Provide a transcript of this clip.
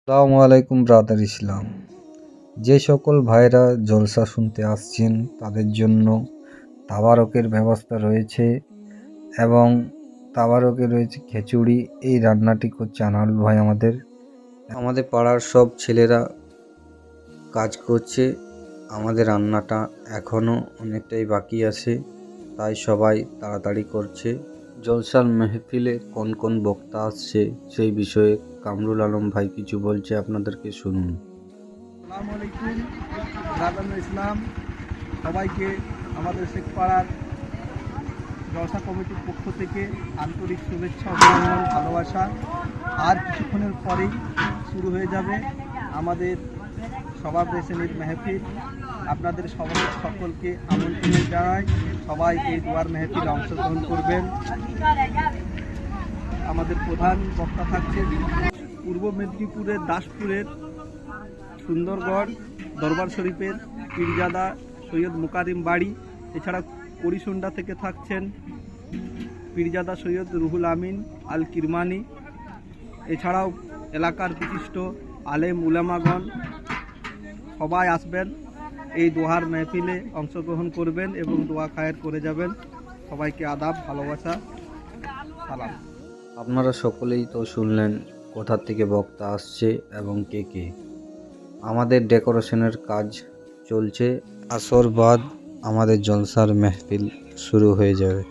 আসসালামু আলাইকুম ব্রাদার ইসলাম। যে সকল ভাইরা জলসা শুনতে আসছেন তাদের জন্য তাবারকের ব্যবস্থা রয়েছে এবং তাবারকে রয়েছে খিচুড়ি। এই রান্নাটি করছে আনারুল ভাই। আমাদের পাড়ার সব ছেলেরা কাজ করছে। আমাদের রান্নাটা এখনও অনেকটাই বাকি আছে, তাই সবাই তাড়াতাড়ি করছে। জলসার মেহফিলে কোন কোন বক্তা আসছে সেই বিষয়ে কামরুল আলম ভাই কিছু বলছে, আপনাদেরকে শুনুন। আসসালামু আলাইকুম ব্রাদার ইসলাম। সবাইকে আমাদের শেখপাড়ার জলসা কমিটির পক্ষ থেকে আন্তরিক শুভেচ্ছা, অভিনন্দন, ভালোবাসা। আর কিছুক্ষণের পরেই শুরু হয়ে যাবে আমাদের সবার রেসেনির মেহফিল। আপনাদের সকলকে আমন্ত্রণ জানাই, সবাই এই দুয়ার মেহফিলে অংশগ্রহণ করবেন। আমাদের প্রধান বক্তা থাকছে পূর্ব মেদিনীপুরের দাসপুরের সুন্দরগড় দরবার শরীফের পীরজাদা সৈয়দ মুকারিম বাড়ি। এছাড়া করিসুন্ডা থেকে থাকছেন পীরজাদা সৈয়দ রুহুল আমিন আল কিরমানি। এছাড়াও এলাকার বিশিষ্ট আলেম উলামাগণ সবাই আসবেন, এই দোয়ার মেহফিলে অংশগ্রহণ করবেন এবং দোয়া খায়ের করে যাবেন। সবাইকে আদাব, ভালোবাসা, সালাম। আপনারা সকলেই তো শুনলেন কোথা থেকে বক্তা আসছে এবং কে কে। আমাদের ডেকোরেশনের কাজ চলছে, আসর বাদ আমাদের জলসার মেহফিল শুরু হয়ে যাবে।